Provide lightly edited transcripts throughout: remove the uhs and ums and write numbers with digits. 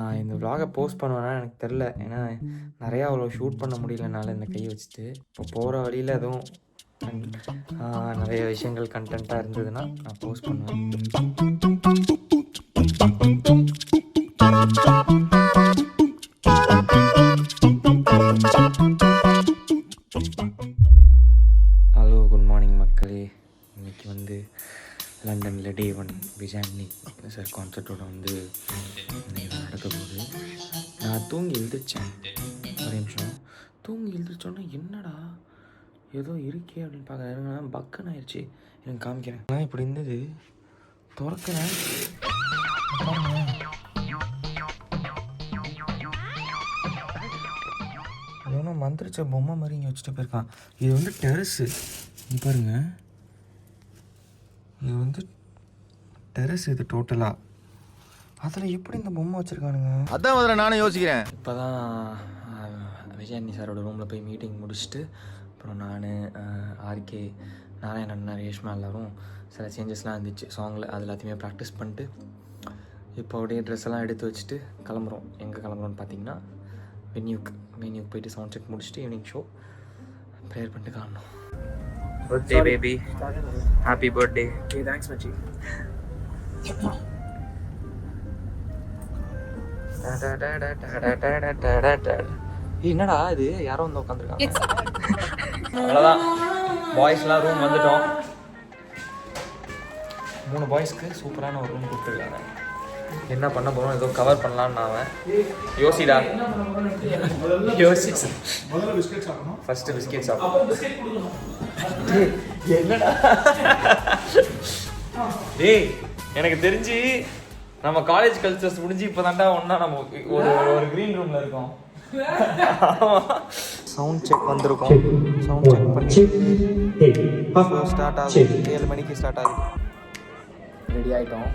நான் இந்த vlog post பண்ணுவேன்னா எனக்கு தெரில. ஏன்னா நிறையா அவ்வளோ ஷூட் பண்ண முடியலனால இந்த கையை வச்சுட்டு. இப்போ போகிற வழியில் எதுவும் நிறைய விஷயங்கள் கண்டென்ட்டாக இருந்ததுன்னா நான் போஸ்ட் பண்ணுவேன். ஹலோ, குட் மார்னிங் மக்களே. இன்றைக்கி வந்து லண்டனில் டே 1 விஜயானி சார் கான்சர்ட்டோட வந்து இன்னைக்கு நடக்க போகுது. நான் தூங்கி எழுந்திரிச்சேன். ஒரு நிமிஷம் தூங்கி எழுந்திரிச்சோன்னா என்னடா ஏதோ இருக்கே அப்படின்னு பார்க்குறேன். பக்குன்னு ஆயிடுச்சு. எனக்கு காமிக்கிறேன். நான் இப்படி இருந்தது திறக்கிறேன். அது ஒன்றும் மந்திரிச்ச பொம்மை மாதிரி இங்கே வச்சுட்டு போயிருக்கான். இது வந்து டெரஸு. இது பாருங்க, இது வந்து டெரஸ். இது டோட்டலாக அதில் எப்படி இந்த பொம்மை வச்சுருக்கானுங்க? அதான் முதல்ல நானும் யோசிக்கிறேன். இப்போ தான் விஜயானி சாரோட ரூமில் போய் மீட்டிங் முடிச்சுட்டு அப்புறம் நான் ஆர்கே, நாராயணன், ரேஷ்மா எல்லோரும் சில சேஞ்சஸ்லாம் இருந்துச்சு சாங்கில். அது எல்லாத்தையுமே ப்ராக்டிஸ் பண்ணிட்டு இப்போ அப்படியே ட்ரெஸ் எல்லாம் எடுத்து வச்சுட்டு கிளம்புறோம். எங்கே கிளம்புறோன்னு பார்த்தீங்கன்னா வென்யூக்கு போயிட்டு சவுண்ட் செக் முடிச்சுட்டு ஈவினிங் ஷோ ப்ரேயர் பண்ணிட்டு காணணும். Birthday baby, happy birthday. Okay, thanks மச்சி. என்னடா இது, யாரோ வந்து உட்காந்துருக்காங்க. அவ்வளோதான், பாய்ஸ்லாம் ரூம் வந்துட்டோம். 3 பாய்ஸ்க்கு சூப்பரான ஒரு ரூம் கொடுத்துருக்காங்க. என்ன பண்ண போகிறோம், ஏதோ கவர் பண்ணலான்னு அவன் யோசிடா. யோசி ஃபஸ்ட்டு பிஸ்கெட் சாப்பிடும். என்னடா டேய், எனக்கு தெரிஞ்சு நம்ம காலேஜ் கல்ச்சர்ஸ் முடிஞ்சு இப்போ தாண்டா ஒன்றா நம்ம ஒரு க்ரீன் ரூமில் இருக்கோம். சவுண்ட் செக் வந்திருக்கோம். சவுண்ட் செக் பண்ணி ஸ்டார்ட் ஆகுது. 7 மணிக்கு ஸ்டார்ட் ஆகுது. ரெடி ஆகிட்டோம்.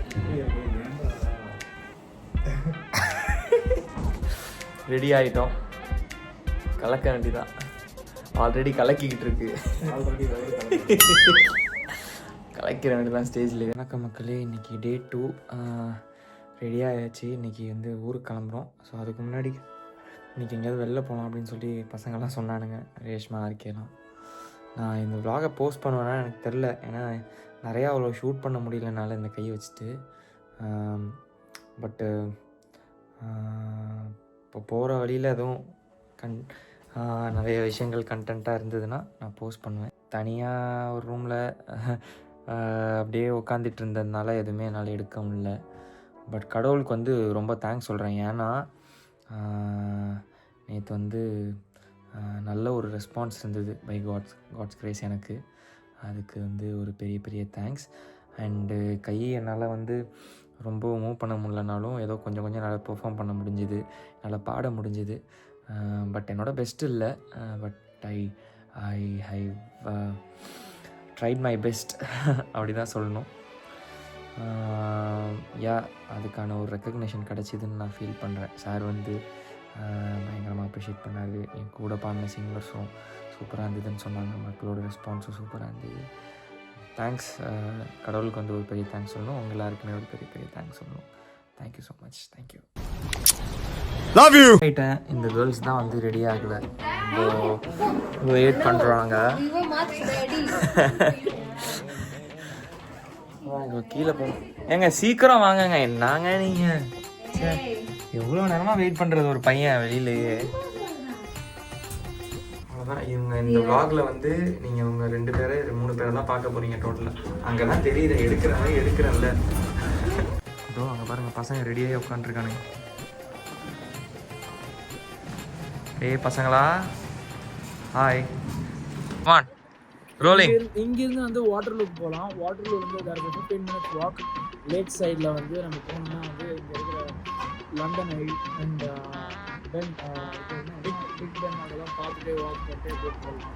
ரெடி ஆகிட்டோம். கலக்க வேண்டிதான். ஆல்ரெடி கலக்கிக்கிட்டு இருக்கு. கலக்கிற வேண்டியதான் ஸ்டேஜில். வணக்கம் மக்களே, இன்றைக்கி டே 2 ரெடி ஆகிடுச்சு. இன்றைக்கி வந்து ஊருக்கு கிளம்புறோம். ஸோ அதுக்கு முன்னாடி இன்றைக்கி எங்கேயாவது வெளில போகலாம் அப்படின்னு சொல்லி பசங்கள்லாம் சொன்னானுங்க, ரேஷ்மா, ஆர்கேலாம். நான் இந்த vlog போஸ்ட் பண்ணுவேன்னா எனக்கு தெரில. ஏன்னா நிறையா அவ்வளோ ஷூட் பண்ண முடியலனால இந்த கையை வச்சுட்டு. பட்டு இப்போ போகிற வழியில் எதுவும் நிறைய விஷயங்கள் கண்டென்ட்டாக இருந்ததுன்னா நான் போஸ்ட் பண்ணுவேன். தனியாக ஒரு ரூமில் அப்படியே உட்காந்துட்டு இருந்ததுனால எதுவுமே என்னால் எடுக்க முடியல. பட் கடவுளுக்கு வந்து ரொம்ப தேங்க்ஸ் சொல்கிறேன். ஏன்னா நேற்று வந்து நல்ல ஒரு ரெஸ்பான்ஸ் இருந்தது பை காட்ஸ் கிரேஸ் எனக்கு. அதுக்கு வந்து ஒரு பெரிய பெரிய தேங்க்ஸ். அண்டு கையை என்னால் வந்து ரொம்ப மூவ் பண்ண முடியலனாலும் ஏதோ கொஞ்சம் நல்லா பெர்ஃபார்ம் பண்ண முடிஞ்சுது, நல்லா பாட முடிஞ்சுது. பட் என்னோடய பெஸ்ட்டு இல்லை. But I tried my best அப்படி தான் சொல்லணும். அதுக்கான ஒரு ரெக்கக்னேஷன் கிடச்சிதுன்னு நான் ஃபீல் பண்ணுறேன். சார் வந்து பயங்கரமாக அப்ரிஷியேட் பண்ணார். என் கூட பாடின சிங்கர்ஸும் சூப்பராக இருந்ததுன்னு சொன்னாங்க. மக்களோட ரெஸ்பான்ஸும் சூப்பராக இருந்தது. தேங்க்ஸ். கடவுளுக்கு வந்து ஒரு பெரிய தேங்க்ஸ் சொல்லணும். உங்கள் எல்லாருக்குமே ஒரு பெரிய தேங்க்ஸ் சொல்லணும். Thank you so much. Thank you. Love you. ஆகிட்டேன். இந்த கேர்ள்ஸ் தான் வந்து ரெடி ஆகலை. வெயிட் பண்ணுறாங்க. கீழே போகணும். ஏங்க சீக்கிரம் வாங்கங்க. என்னங்க நீங்கள் எவ்வளோ நேரமாக வெயிட் பண்ணுறது ஒரு பையன் வெளியிலேயே. அவ்வளோதான். இவங்க இந்த vlogல வந்து நீங்கள் இவங்க 2 பேரை 3 பேரை தான் பார்க்க போகிறீங்க டோட்டலாக. அங்கே தான் தெரியுது எடுக்கிறேன்ல. அதோ அங்கே பாருங்கள், பசங்க ரெடியாகி உட்காந்துருக்கானுங்க. பசங்களா, ஹாய், வான் ரோலிங். இங்கிருந்து வந்து வாட்டர்லூக்கு போகலாம். வாட்டர்லூலேருந்து ஒரு 15 minutes வாக். லேக் சைடில் வந்து நம்ம போனோம்னா வந்து இங்கே இருக்கிற London eye and then Big Ben அதெல்லாம் பார்த்துட்டே வாக் பண்ணிட்டே போகலாம்.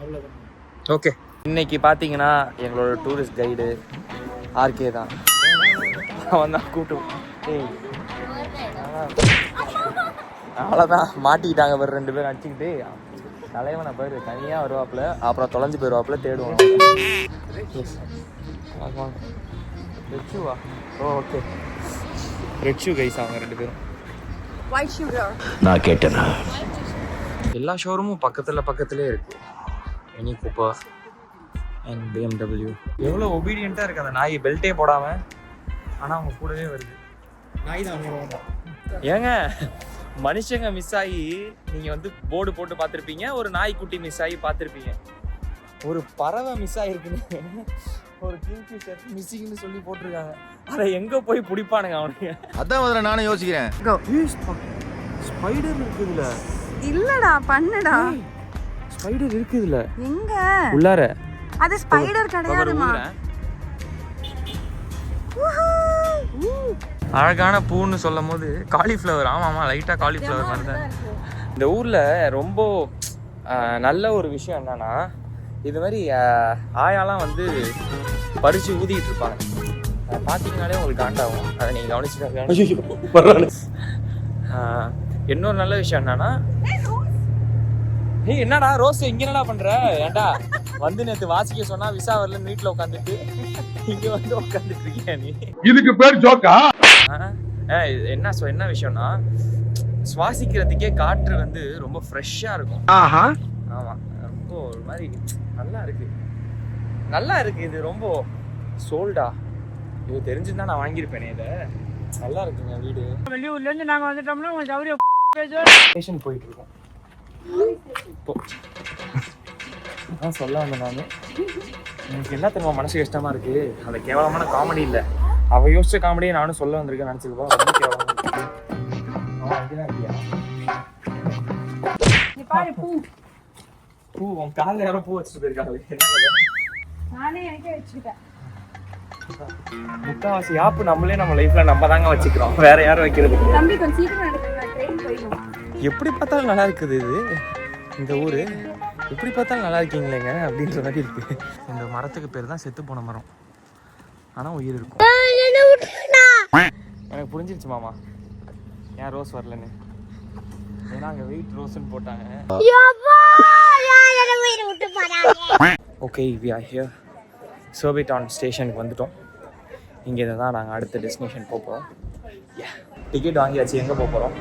அவ்வளோதான். ஓகே, இன்னைக்கு பார்த்தீங்கன்னா எங்களோட டூரிஸ்ட் கைடு ஆர்கே தான். அவன் தான் கூப்பிட்டு அவ்வளோதான் மாட்டிக்கிட்டாங்க. பாரு 2 பேரும் அடிச்சுக்கிட்டு. தலைவனை பாரு தனியாக வருவாப்புல, அப்புறம் தொலைஞ்சு போயிடுவாப்புல, தேடுவான். வச்சுவா. ஓ ஓகே. ரெட் ஷூ கைஸ் அவங்க 2 பேரும். White shoe. நான் கேட்டேனா? எல்லா ஷோரூமும் பக்கத்துலேயே இருக்குது. Mini Cooper and BMW. எவ்வளோ ஒபீடியண்ட்டாக இருக்குது அந்த நாய், பெல்ட்டே போடாமல். ஆனால் அவங்க கூடவே வருது. நாய் தான். ஏங்க மனுஷங்க மிஸ் ஆகி நீங்கள் வந்து போர்டு போட்டு பார்த்துருப்பீங்க, ஒரு நாய்க்குட்டி மிஸ் ஆகி பார்த்துருப்பீங்க. ஒரு பறவை மிஸ் ஆகிருக்குன்னு ஒரு கிங்ஃபிஷர் மிஸ்ஸிங்னு சொல்லி போட்டிருக்காங்க. அதை எங்கே போய் பிடிப்பானுங்க அவனுங்க? அதான் முதல்ல நானும் யோசிக்கிறேன். ஸ்பைடர் இருக்குதுல. இல்லடா பண்ணுடா. ஸ்பைடர் இருக்குதுல. எங்க உள்ளார? அது ஸ்பைடர் கிடையாதுமா. அழகான பூன்னு சொல்லும் போது காலிஃப்ளவர். ஆமாம், லைட்டாக காலிஃப்ளவர் மாதிரி தான். இந்த ஊரில் ரொம்ப நல்ல ஒரு விஷயம் என்னன்னா, இது மாதிரி ஆயாலாம் வந்து பறித்து ஊதிக்கிட்டு இருப்பாங்க. பார்த்தீங்கனாலே உங்களுக்கு காண்டாகும். அதை நீங்கள் கவனிச்சுக்காங்க. இன்னொரு நல்ல விஷயம் என்னன்னா, ஏய் என்னடா ரோஸ் இங்கே என்னடா பண்ணுற? ஏன்டா வந்து நேற்று வாசிக்க சொன்னா விசா வரலன்னு வீட்டில் உட்காந்துட்டு இங்கே வந்து உட்காந்துட்டு இருக்கியா நீ? இதுக்கு பேர் ஜோக்கா? என்ன விஷயம்னா, சுவாசிக்கிறதுக்கே காற்று வந்து ரொம்ப ஃப்ரெஷ்ஷாக இருக்கும். ஆஹா. ஆமாம், ரொம்ப ஒரு மாதிரி நல்லா இருக்கு. இது ரொம்ப சோல்டா. இது தெரிஞ்சுதான் நான் வாங்கியிருப்பேனே. இதை நல்லா இருக்குங்க வீடு. வெளியூர்லேருந்து நாங்கள் வந்துட்டோம்னா கொஞ்சம் சௌரிய ஸ்டேஷன் போயிட்டு இருக்கோம் இப்போ. அதான் சொல்ல வந்தேன் நான். எனக்கு என்ன தெரியுமா மனசு கஷ்டமா இருக்கு, அந்த கேவலமான காமெடி இல்லை, அவ யோசிச்ச காமெடியை நானும் சொல்ல வந்திருக்கேன் நினைச்சிருப்போம். ரொம்ப கேவலமா பூ உன் காலில் யாரோ பூ வச்சுட்டு போயிருக்காங்க. நானே எனக்கே வச்சுக்கிட்டேன். முக்காவாசி ஆப்பு நம்மளே நம்ம லைஃப்ல நம்ம தாங்க வச்சுக்கிறோம், வேற யாரும் வைக்கிறது. தம்பி கொஞ்சம் சீக்கிரம் எடுத்துங்க, ட்ரெயின் போயிடும். எப்படி பார்த்தாலும் நல்லா இருக்குது இது. இந்த ஊர் எப்படி பார்த்தாலும் நல்லா இருக்கீங்களேங்க அப்படின்ற மாதிரி இருக்கு. இந்த மரத்துக்கு பேர் தான் செத்து போன மரம், ஆனால் உயிர் இருக்கும். எனக்கு புரிஞ்சிருச்சு மாமா ஏன் ரோஸ் வரலன்னு. ஏன்னா அங்கே வெயிட் ரோஸ்ன்னு போட்டாங்க. Okay, we are here. Surbiton ஸ்டேஷனுக்கு வந்துட்டோம். இங்கே தான் நாங்கள் அடுத்த டெஸ்டினேஷன் போக போகிறோம். டிக்கெட் வாங்கியாச்சு. எங்கே போக போகிறோம்?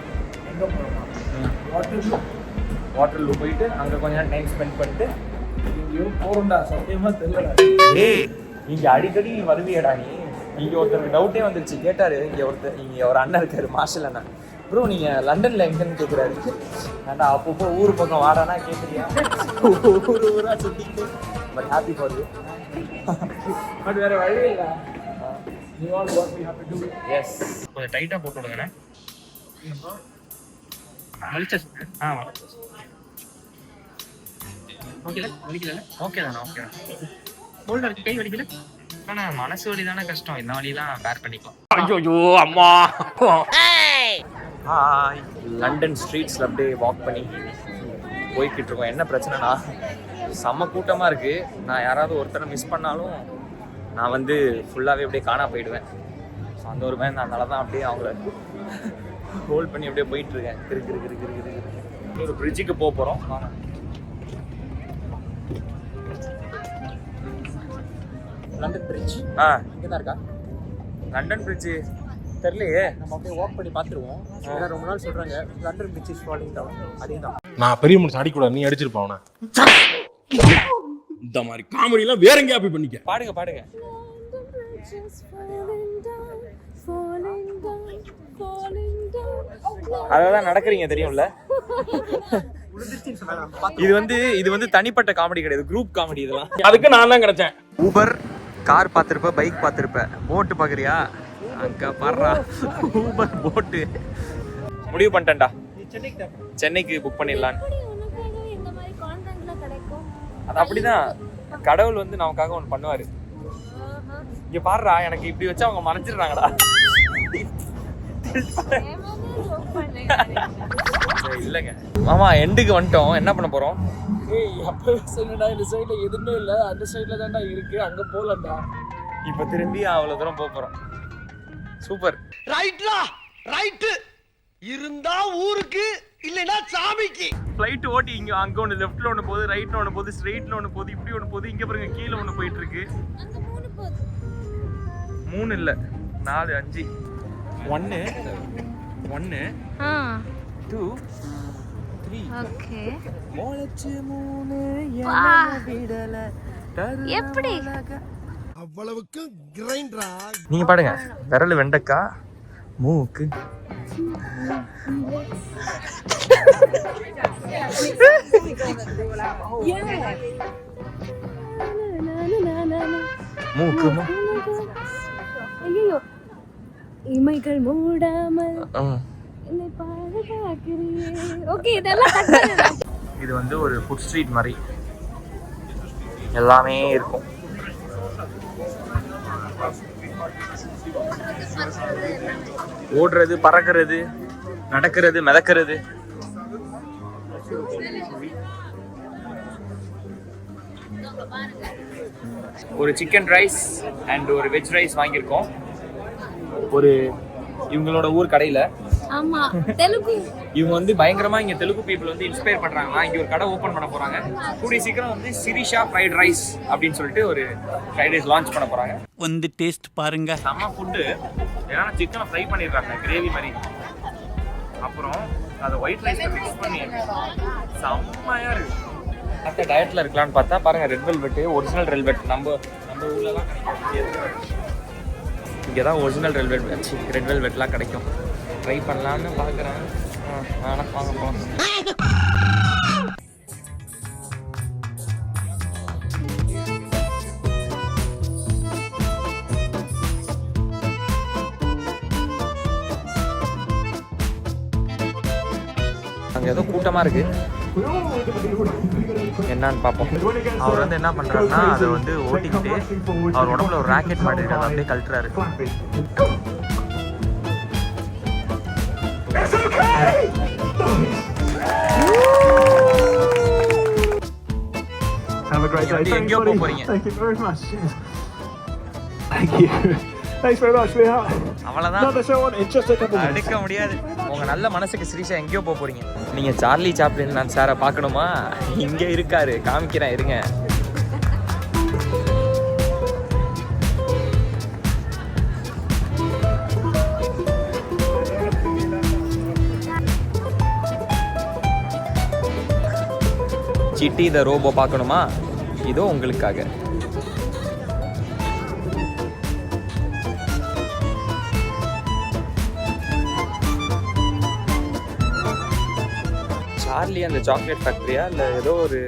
வாட்டர்லூ போயிட்டு அங்கே கொஞ்ச நேரம் டைம் ஸ்பெண்ட் பண்ணிட்டு இங்கேயும் போகிறோம்டா. சத்தியமாக தெரியல. ஏய் இங்கே அடிக்கடி நீ வருவியடா நீ. இங்கே ஒருத்தருக்கு டவுட்டே வந்துருச்சு. கேட்டார் இங்கே ஒரு அண்ணன் இருக்காரு, மார்ஷல் அண்ணன். ப்ரோ நீங்கள் லண்டனில் எங்கன்னு கேட்குறாரு. ஏன்டா அப்பப்போ ஊர் பக்கம் வாடானா கேட்குறியா? ஊராக சுற்றிக்கிட்டு. But happy for you. But வேறு வழி இல்லை. எஸ், கொஞ்சம் டைட்டாக போட்டு விடுங்கண்ணே. ஓகே தானே கை வலிக்கல. ஆனால் மனசு வலி தானே கஷ்டம், இந்த வலிலாம் பேர் பண்ணிக்கலாம். ஐயோ அம்மா. ஹாய், லண்டன் ஸ்ட்ரீட்ஸில் அப்படியே வாக் பண்ணி போய்கிட்டு இருக்கோம். என்ன பிரச்சனைனா, செம்ம கூட்டமாக இருக்குது. நான் யாராவது ஒருத்தரை மிஸ் பண்ணாலும் நான் வந்து ஃபுல்லாகவே அப்படியே காணா போயிடுவேன். ஸோ அந்த ஒரு பயம், அதனால தான் அப்படியே அவங்கள ஹோல்ட் பண்ணி அப்படியே போயிட்டுருக்கேன். இருக்கு ஒரு பிரிட்ஜுக்கு போக போகிறோம். லண்டன் பிரிட்ஜ் இங்கே தான் இருக்கா? லண்டன் பிரிட்ஜு தெரியலையே, நம்ம அப்படியே வாக் பண்ணி பார்த்துருவோம். ஏன்னா ரொம்ப நாள் சொல்கிறாங்க London Bridge is falling down. அதே தான். நான் பெரிய மனுஷன் அடிக்கூடாது, நீ அடிச்சிருப்பா அவனை. இந்த மாதிரி காமெடிலாம் வேற எங்கேயா போய் பண்ணிக்க. பாடுங்க. அதெல்லாம் நடக்கிறீங்க தெரியும்ல. இது வந்து தனிப்பட்ட காமெடி கிடையாது, குரூப் காமெடி. இதெல்லாம் அதுக்கு நான் தான் கிடைச்சேன். ஊபர் கார் பார்த்துருப்ப, பைக் பார்த்துருப்ப, போட்டு பார்க்குறியா? அங்கே பாடுறா ஊபர் போட்டு. முடிவு பண்ணிட்டேன்டா, சென்னைக்கு புக் பண்ணிடலான்னு. அது அப்படிதான், கடவுள் வந்து நமக்காக ஒன்று பண்ணுவாரு. இங்க பாடுறா, எனக்கு இப்படி வச்சு அவங்க மறைச்சிடுறாங்கடா. இல்லைங்க மாமா, எண்டுக்கு வந்துட்டோம். என்ன பண்ண போறோம்? ஏய் அப்பவே சொன்னடா, இந்த சைடுல எதுவுமே இல்லை, அந்த சைடுல தான்டா இருக்கு, அங்க போலடா. இப்போ திரும்பி அவ்வளோ தூரம் போகிறோம். சூப்பர். ரைட்டு இருந்தா ஊருக்கு, இல்லைன்னா சாமிக்கு. ஃப்ளைட் ஓட்டி இங்கே அங்கே ஒன்று லெஃப்ட்டில் ஒன்று போகுது, ரைட்டில் ஒன்று போகுது, ஸ்ட்ரெயிட்டில் ஒன்று போகுது, இப்படி ஒன்று போகுது. இங்கே பாருங்க கீழே ஒன்று போயிட்டு இருக்கு. 3 இல்லை 4 5. 1 2 3 ஓகே மொளச்சு 3 வா. விடல எப்படி அவ்வளவுக்கு கிரைண்டரா? நீங்க பாடுங்க. விரல் வெண்டைக்காய், மூக்கு மூக்கு ஐயோ இமைகள் மூடாமல் ம். என்னை பாதுகாக்கிறீயே. ஓகே இதெல்லாம் கரெக்ட். இது வந்து ஒரு ஃபுட் ஸ்ட்ரீட் மாதிரி எல்லாமே இருக்கும். ஓடுறது, பறக்கிறது, நடக்கிறது, மிதக்கிறது. ஒரு சிக்கன் ரைஸ் அண்ட் ஒரு வெஜ் ரைஸ் வாங்கியிருக்கோம். ஒரு இவங்களோட ஊர் கடையில். ஆமா தெலுங்கு. இவங்க வந்து பயங்கரமா இங்க தெலுங்கு பீப்புள் வந்து இன்ஸ்பயர் பண்றாங்க. இங்க ஒரு கடை ஓபன் பண்ண போறாங்க. கூடிய சீக்கிரம் வந்து சிரிஷா ஃப்ரைட் ரைஸ் அப்படின்னு சொல்லிட்டு ஒரு ஃப்ரைட் ரைஸ் லான்ச் பண்ண போறாங்க. வந்து டேஸ்ட் பாருங்க. செம்ம ஃபுட்டு. ஏன்னா சிக்கனை ஃப்ரை பண்ணிடுறாங்க கிரேவி மாதிரி. அப்புறம் அதை ஒயிட் ரைஸ்ல மிக்ஸ் பண்ணி செம்மையா இருக்கு. மற்ற டயட்ல இருக்கலாம்னு பார்த்தா பாருங்க, red velvet, original red velvet நம்ம ஊர்லலாம் கிடைக்கும். இங்கே தான் ஒரிஜினல் ரெட் வெல்வெட்லாம் கிடைக்கும். ட்ரை பண்ணலான்னு பார்க்குறேன். ஆனால் வாங்க போகலாம். அங்கே ஏதோ கூட்டமாக இருக்கு, என்னன்னு பார்ப்போம். அவர் வந்து என்ன பண்ணுறாருன்னா அதை வந்து ஓட்டிக்கிட்டு அவர் உடம்புல ஒரு ராக்கெட் மாதிரி இருக்கு, அதை அப்படியே கழட்டுறாரு. Have a great day. Thanks, எங்கேயோ buddy. போக போறீங்க. Thank you very much. Cheers. Thank you. Thanks very much, sweetheart. அவ்வளோதான், Another show on in just a couple minutes. அடுக்க முடியாது. உங்க நல்ல மனசுக்கு சிரிச்சா எங்கேயோ போக போறீங்க. நீங்க சார்லி சாப்ளின் நான் சாரை பார்க்கணுமா? இங்கே இருக்காரு, காமிக்கிறேன் இருங்க. சிட்டி த ரோபோ பார்க்கணுமா? இதோ உங்களுக்காக. சார்லி அந்த சாக்லேட் ஃபேக்ட்ரியா இல்லை ஏதோ ஒரு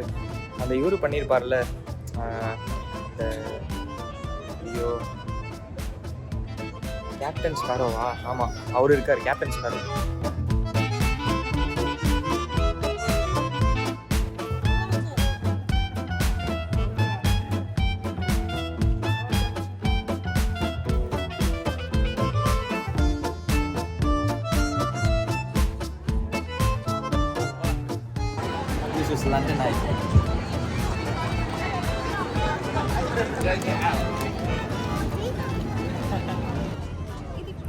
அந்த இவரு பண்ணியிருப்பார்ல, இந்த ஐயோ கேப்டன் ஸ்பாரோவா? ஆமாம், அவர் இருக்கார் captain sparrow. This is London Eye.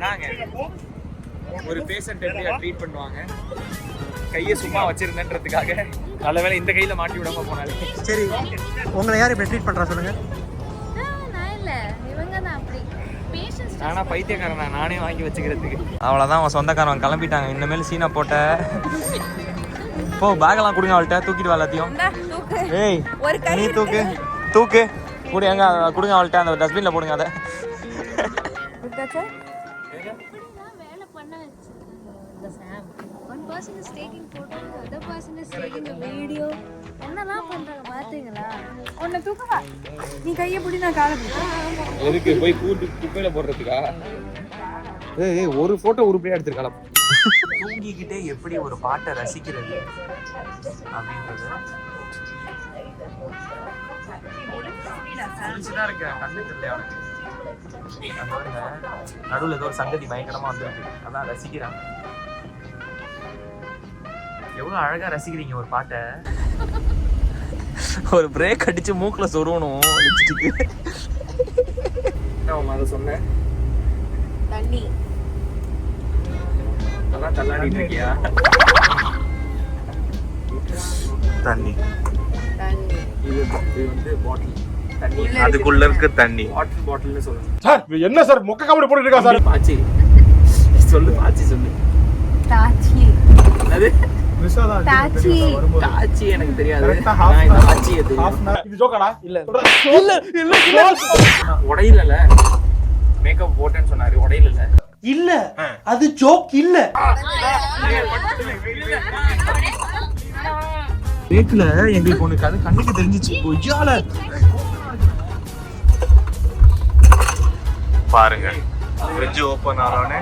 நாங்க ஒரு பேஷண்ட் எப்படியா ட்ரீட் பண்ணுவாங்க, கையை சும்மா வச்சிருந்தேன்றதுக்காக நல்ல வேளை இந்த கையில மாட்டி விடாம போனாலே. சரி, உங்களை யார் இப்படி ட்ரீட் பண்ணுறா சொல்லுங்க. நான் இல்ல இவங்க தான் அப்படி பேஷன்ஸ். ஆனா பைத்தியக்காரன் நானே வாங்கி வச்சுக்கிறதுக்கு. அவ்வளோதான், அவன் சொந்தக்காரன் கிளம்பிட்டாங்க. இனிமேல் சீனை போட்ட போ, பேக்கெல்லாம் கொடுங்க அவள்கிட்ட, தூக்கிட்டு வா எல்லாத்தையும். தூக்கு. ஏய் ஒரு கை நீ தூக்கு தூக்கு கூட எங்க கொடுங்க அவள்கிட்ட, அந்த டஸ்ட்பின்ல போடுங்க அதை. வேலை பண்ண வச்சிருக்காங்க சாம். One person is taking photo, other person is taking a video. என்னலாம் பண்றாங்க பாத்தீங்களா? உன்னை தூக்குவா. நீ கையை பிடி, நான் காலை பிடிக்கிறேன். எதுக்கு போய் கூட்டு குப்பையில போடுறதுக்கா? ஏய் ஒரு போட்டோ உருப்படியா எடுத்துருக்கலாம். தூங்கிக்கிட்டே எப்படி ஒரு பாட்டை ரசிக்கிறது அப்படின்றது நடுவில் ஏதோ ஒரு சங்கதி பயங்கரமா வந்துருக்கு, அதான் ரசிக்கிறாங்க. எவ்வளவு அழகா ரசிக்கிறீங்க ஒரு பாட்டை. ஒரு பிரேக் அடிச்சு மூக்குல சொருவணும் லிப்ஸ்டிக்கு. அதை சொன்னேன். தண்ணி அதான் தள்ளாடிட்டு இருக்கியா? தண்ணி, இது வந்து பாட்டில் தண்ணி, அதுக்குள்ள இருக்க தண்ணி. வாட்டர் பாட்டில்னு சொல்லணும். சார் என்ன சார் மொக்க காமெடி போட்டுட்டு இருக்கா சார்? ஆச்சு சொல்லு. தாச்சி. அது தாச்சி. தாச்சி எனக்கு தெரியாது. Correct ஆ நான் இந்த தாச்சியை தெரியும். இது ஜோக்காடா? இல்ல உடையில மேக்கப் போட்டேன்னு சொன்னாரு. உடையில இல்ல அது ஜோக் இல்ல. பேக்கில் எங்களுக்கு ஒன்று அது கண்ணுக்கு தெரிஞ்சிச்சு. கொய்யால பாருங்க ஃப்ரிட்ஜ் ஓபன் ஆனோனே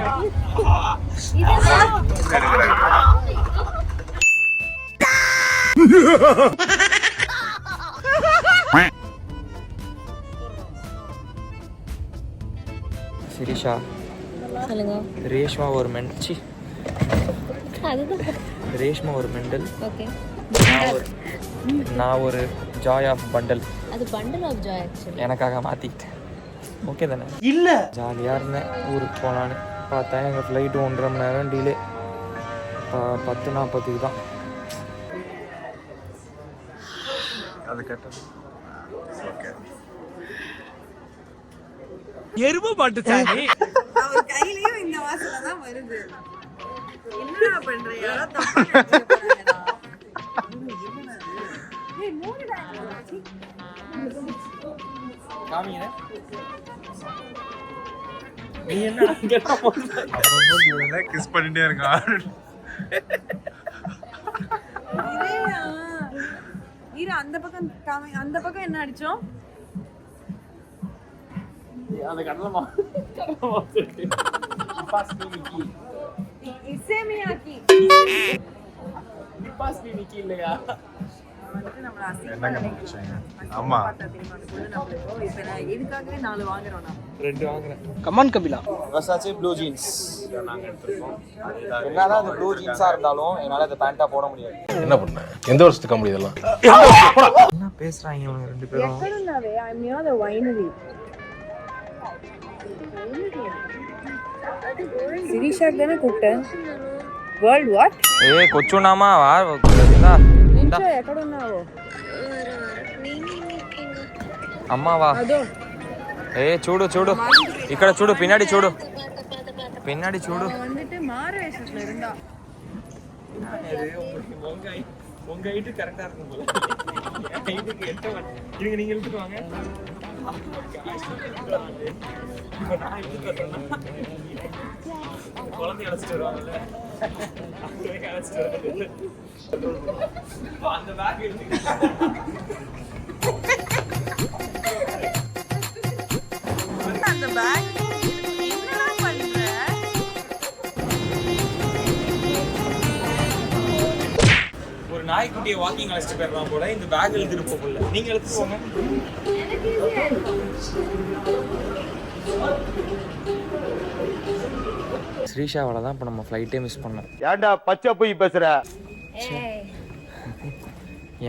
சிரிஷா சொல்லுங்க. ரேஷ்மா ஒரு மென்ச்சி அதுதான். ரேஷ்மா ஒரு மெண்டல். ஓகே. நான் ஒரு ஜாய் ஆஃப் பண்டல். அது பண்டல் ஆஃப் ஜாய் ஆக்சுவலி. எனக்காக மாற்றிக்கிட்டேன். ஓகே தானே? இல்ல ஜாலியாக இருந்தேன். ஊருக்கு போகலான்னு பார்த்தா எங்கள் ஃப்ளைட்டு 1.5 மணி நேரம் டிலே. 10:40 தான். அது கேட்டது எருமை மாட்டு சாணி. அவர் கையிலயும் இந்த வாசனை தான் வருது. என்னடா பண்ற? யாரோ தப்பா நினைச்சிருப்பாங்கடா. ஏய் மூணுடா. காமிங்க. நீ என்ன கேட்டா போடுற? கிஸ் பண்ணிட்டே இருக்கான். இரு அந்த பக்கம் அந்த பக்கம் என்ன அடிச்சோம்? அந்த கடலமா இசேமியாக்கி நிப்பாஸ் நிக்கி இல்லையா? நம்மள என்னங்க முடிச்சீங்க? ஆமா இப்ப நான் எதுக்காகவே 4 வாங்குறோம். நான் 2 வாங்குறேன். கமான் கபிலா. வசாச்சி ப்ளூ ஜீன்ஸ். என்னதான் அது ப்ளூ ஜீன்ஸாக இருந்தாலும் என்னால் அந்த பேண்ட்டாக போட முடியாது. என்ன பண்ண? எந்த வருஷத்துக்கு கம்பெனி இதெல்லாம்? என்ன பேசுகிறாங்க இவங்க 2 பேரும்? எக்கடுனாவே ஐ அம் நியர் தி வைனரி. சிரிஷா தான கூப்பிட்டேன். World what? ఏ కూర్చున్నామా ఎక్కడున్నావు? అమ్మావా ఏ చూడు చూడు ఇక్కడ చూడు పిన్నాడి చూడు పిన్నాడి చూడు வந்துட்டு மாறு வேஷத்துல இருந்தா உங்க ஹைட் கரெக்டா இருக்கும் போல. ஹைட்டுக்கு எட்ட இருங்க, நீங்க இழுத்துட்டு வாங்க. இப்போ நான் இழுத்துட்டு வரேன்னா குழந்தை அழைச்சிட்டு வருவாங்கல்ல, அழைச்சிட்டு வருவாங்க. அந்த பேக் எடுத்துக்கிட்டு அந்த பேக் என்னடா பண்ற? ஒரு நாய்க்குட்டியை வாக்கிங் அழைச்சிட்டு போயிடலாம் போல. இந்த பேக் எழுதிட்டு போகல. நீங்க எழுத்து போங்க. ஸ்ரீஷாவால தான் இப்போ நம்ம ஃப்ளைட்டே மிஸ் பண்ணோம். ஏன்டா பச்சை போய் பேசுற?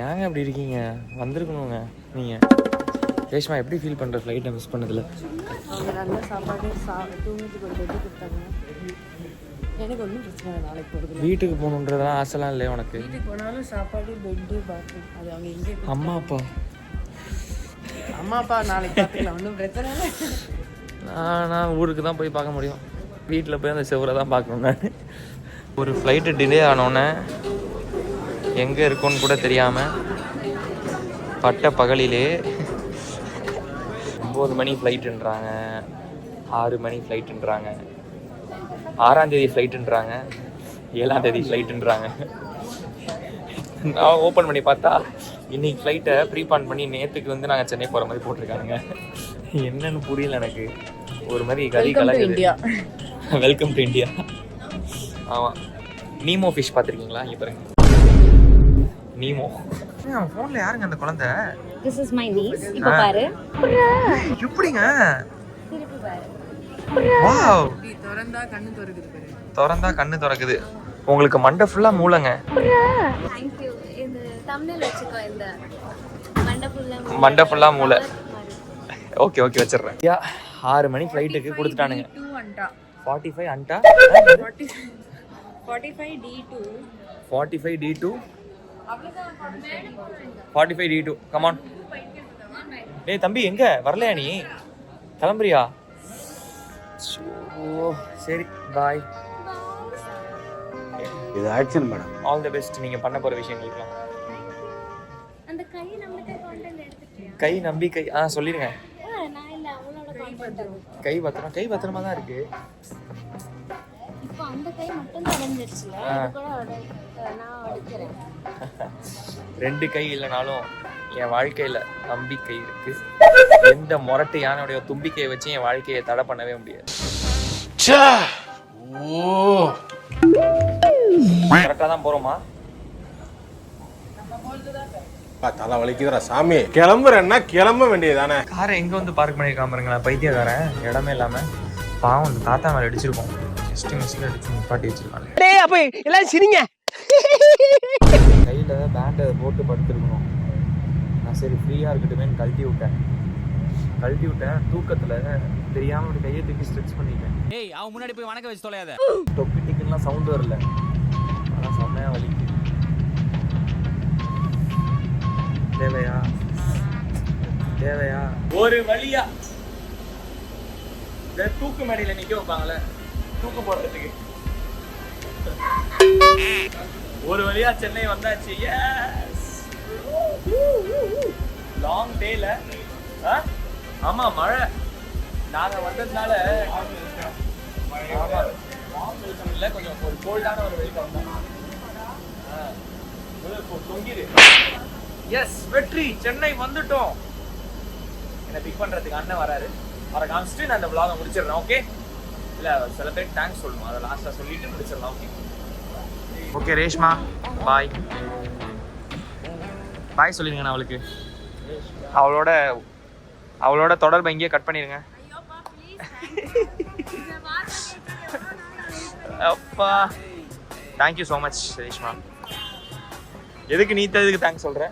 ஏங்க அப்படி இருக்கீங்க? வந்திருக்கணுங்க நீங்கள். ரேஷ்மா எப்படி ஃபீல் பண்ணுற ஃப்ளைட்டை மிஸ் பண்ணதில்? நல்ல சாப்பாடு தூங்கிட்டு ஒரு பெட்டு கொடுத்தாங்க. எனக்கு ஒன்றும் பிரச்சனை இல்லை. நாளைக்கு போகிறது வீட்டுக்கு போகணுன்றதெல்லாம் ஆசைலாம் இல்லையா உனக்கு? வீட்டுக்கு போனாலும் சாப்பாடு பெட்டு பாத்ரூம் அது அவங்க எங்கே அம்மா அப்பா அம்மா அப்பா நாளைக்கு பார்த்துக்கலாம். ஒன்றும் பிரச்சனை இல்லை. நான் ஊருக்கு தான் போய் பார்க்க முடியும். வீட்டில் போய் அந்த செவரை தான் பார்க்கணும். நான் ஒரு ஃப்ளைட்டு டிலே ஆனோன்னே எங்கே இருக்குன்னு கூட தெரியாமல் பட்ட பகலிலே 9 மணி ஃப்ளைட்டுன்றாங்க, 6 மணி ஃப்ளைட்டுன்றாங்க, 6ஆம் தேதி ஃப்ளைட்டுன்றாங்க, 7ஆம் தேதி ஃப்ளைட்டுன்றாங்க. நான் ஓப்பன் பண்ணி பார்த்தா இன்னைக்கு ஃப்ளைட்டை ப்ரீபான் பண்ணி நேற்றுக்கு வந்து நாங்கள் சென்னை போகிற மாதிரி போட்டிருக்காங்க. என்னன்னு புரியல எனக்கு. ஒரு மாதிரி கறி கலக்குது. Welcome to India. ஆமாம். நீமோ ஃபிஷ் பார்த்துருக்கீங்களா? இங்கே பாருங்க, நீமோ. அவன் ஃபோனில் யாருங்க அந்த குழந்தை? This is my niece. இப்போ பாரு. எப்படிங்க? திருப்பி பாரு. வாவ், திறந்தா கண்ணு திறக்குது பாரு. திறந்தா கண்ணு திறக்குது. உங்களுக்கு மண்டை ஃபுல்லாக மூளைங்க. Thank you. இந்த thumbnail வச்சுக்கோ. இந்த மண்டை ஃபுல்லாக மூளை. ஓகே ஓகே வச்சிடுறேன். 6 மணி ஃப்ளைட்டுக்கு கொடுத்துட்டானுங்க. 45 அண்டா 45 D2 45 D2 45 D2. கமான். டேய் தம்பி, எங்க வரலையா நீ? கிளம்புறியா? சரி பாய். இது action madam. All the best நீங்கள் பண்ண போகிற விஷயங்களுக்குலாம். அந்த கை நம்பிக்கை கான்டென்ட் எடுத்துக்கிட்டியா? கை நம்பிக்கை சொல்லிடுங்க. நான் இல்ல அவளோட கான்டென்ட். கை பத்திரமா தான் இருக்கு. இப்போ அந்த கை மட்டும் தான் அடைஞ்சிருச்சுல, அது கூட நான் அடிக்கிறேன். 2 கை இல்லைனாலும் என் வாழ்க்கையில் நம்பிக்கை இருக்கு. எந்த முரட்டு யானையுடைய தும்பிக்கையை வச்சு என் வாழ்க்கையை தடை பண்ணவே முடியாது. கரெக்டாக தான் போகிறோமா? தலை வலிக்குதுடா சாமி. கிளம்புறேன்னா கிளம்ப வேண்டியதானே. காரை எங்கே வந்து பார்க் பண்ணியிருக்காம பாருங்களேன், பைத்தியக்காரன். இடமே இல்லாமல் பாவம் அந்த தாத்தா மேலே அடிச்சிருக்கோம். ஜஸ்ட் மிஸ்ஸில் அடிச்சு நிப்பாட்டி வச்சிருக்காங்க. கையில் பேண்டை போட்டு படுத்துருக்கணும். நான் சரி ஃப்ரீயாக இருக்கட்டுமேன்னு கழட்டி விட்டேன். தூக்கத்தில் தெரியாமல் ஒரு கையை தூக்கி ஸ்ட்ரெச் பண்ணிட்டேன். அவன் முன்னாடி போய் வணக்கம் வச்சு தொலையாத. டொக்கு டிக்குலாம் சவுண்டு வரல, ஆனால் செம்மையாக வலிக்கு. தேவையா ஒரு வழியா இந்த தூக்கு மேடையில் நிற்க வைப்பாங்களே தூக்கு போடுறதுக்கு, ஒரு வழியா சென்னை வந்தாச்சு. லாங் டேல ஆமா மழை. நாங்க வந்ததுனால இல்ல கொஞ்சம் ஒரு கோல்டான ஒரு வெளியில வந்தோம். தொங்கிடு. எஸ், வெற்றி, சென்னை வந்துட்டோம். என்னை பிக் பண்றதுக்கு அண்ணன் வராரு. வர காமிச்சிட்டு நான் இந்த vlog முடிச்சிடுறேன். ஓகே, இல்ல சில பேர் தேங்க்ஸ் சொல்லணும், அதை லாஸ்டா சொல்லிட்டு முடிச்சிடலாம். ஓகே ரேஷ்மா, பாய் சொல்லிடுங்க. நான் அவளுக்கு அவளோட தொடர்பை இங்கேயே கட் பண்ணிடுங்க. அப்பா தேங்க்யூ ஸோ மச் ரேஷ்மா. எதுக்கு நீ எதுக்கு தேங்க்ஸ் சொல்ற?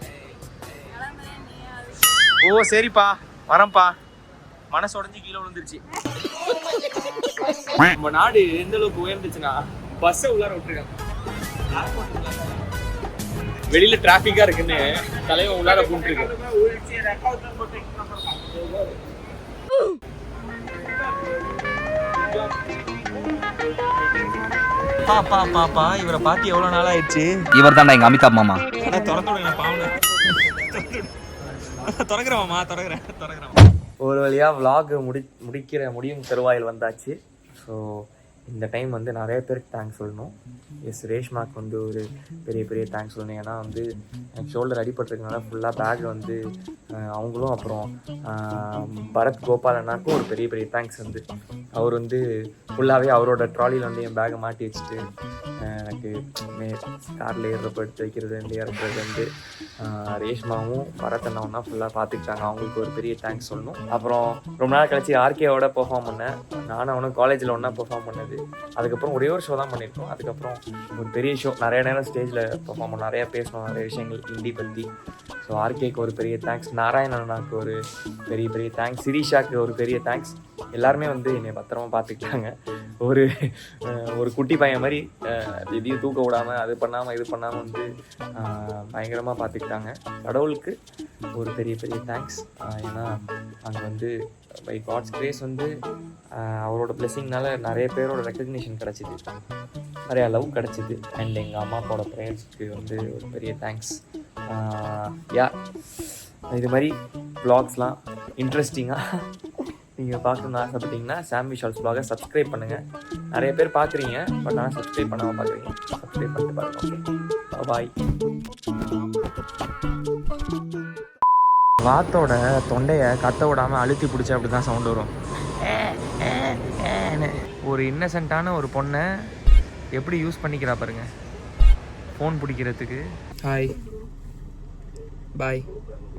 ஓ சரிப்பா, வரேன்ப்பா. மனசு உடஞ்சி கீழே விழுந்துருச்சு. நம்ம நாடு எந்த அளவுக்கு உயர்ந்துச்சுன்னா பஸ்ஸை உள்ளார விட்டுருக்காங்க. வெளியில டிராபிக்கா இருக்குன்னு தலைவன் உள்ளார பூந்துருக்கு. பாப்பா இவரை பார்த்து எவ்வளவு நாள் ஆயிடுச்சு. இவர் தான்டா எங்க அமிதாப் மாமா. ஒரு வழியா vlog முடியும் தருவாயில் வந்தாச்சு. ஸோ இந்த டைம் வந்து நிறைய பேருக்கு தேங்க்ஸ் சொல்லணும். எஸ், ரேஷ்மாக்கு வந்து ஒரு பெரிய தேங்க்ஸ் சொல்லணும். ஏன்னா வந்து எனக்கு ஷோல்டர் அடிபட்டிருக்கனால ஃபுல்லாக பேக் வந்து அவங்களும், அப்புறம் பரத் கோபால் அண்ணாக்கும் ஒரு பெரிய தேங்க்ஸ். வந்து அவர் வந்து ஃபுல்லாகவே அவரோட ட்ராலியில் வந்து என் பேக்கை மாட்டி வச்சுட்டு எனக்கு காரில் ஏறுறப்ப எடுத்து வைக்கிறது வந்து இறக்குறது வந்து ரேஷ்மாவும் பரத் அண்ணாவும் தான் ஃபுல்லாக பார்த்துக்கிட்டாங்க. அவங்களுக்கு ஒரு பெரிய தேங்க்ஸ் சொல்லணும். அப்புறம் ரொம்ப நாள் கழிச்சு ஆர்கேவோட பெர்ஃபார்ம் பண்ணேன். நானும் அவனும் காலேஜில் ஒன்றா பெர்ஃபார்ம் பண்ணது. அதுக்கப்புறம் ஒரே ஒரு ஷோ தான் பண்ணியிருக்கோம். அதுக்கப்புறம் ஒரு பெரிய ஷோ, நிறைய நேரம் ஸ்டேஜில் பெர்ஃபார்ம் பண்ணோம், நிறையா பேசணும், நிறைய விஷயங்கள் ஹிந்தி பற்றி. ஸோ ஆர்கேக்கு ஒரு பெரிய தேங்க்ஸ், நாராயணனாக்கு ஒரு பெரிய தேங்க்ஸ், சிரீஷாக்கு ஒரு பெரிய தேங்க்ஸ். எல்லாருமே வந்து என்னை பத்திரமா பார்த்துக்கிட்டாங்க. ஒரு குட்டி பையன் மாதிரி எதையும் தூக்க விடாமல், அது பண்ணாமல் இது பண்ணாமல் வந்து பயங்கரமாக பார்த்துக்கிட்டாங்க. கடவுளுக்கு ஒரு பெரிய தேங்க்ஸ். ஏன்னா அங்கே வந்து பை காட்ஸ் கிரேஸ் வந்து அவரோட பிளெஸிங்னால நிறைய பேரோட ரெக்கக்னிஷன் கிடச்சிது, நிறையா லவ் கிடச்சிது. அண்ட் எங்கள் அம்மா அப்பாவோட ப்ரேயர்ஸ்க்கு வந்து ஒரு பெரிய தேங்க்ஸ். இது மாதிரி வ்ளாக்ஸ்லாம் இன்ட்ரெஸ்டிங்காக நீங்கள் பார்க்கணுன்னு ஆசைப்பட்டீங்கன்னா சாம் விஷால்ஸ் vlog-ஐ சப்ஸ்கிரைப் பண்ணுங்கள். நிறைய பேர் பார்க்குறீங்க, பட் ஆனால் சப்ஸ்கிரைப் பண்ணாமல் பார்க்குறீங்க. சப்ஸ்கிரைப் பண்ணிட்டு பாருங்கள். ஓகே, பாய். வாத்தோட தொண்டையை கத்த விடாமல் அழுத்தி பிடிச்சா அப்படி தான் சவுண்ட் வரும். ஒரு இன்னசென்ட்டான ஒரு பொண்ணை எப்படி யூஸ் பண்ணிக்கிறா பாருங்க ஃபோன் பிடிக்கிறதுக்கு. ஹாய், பாய்.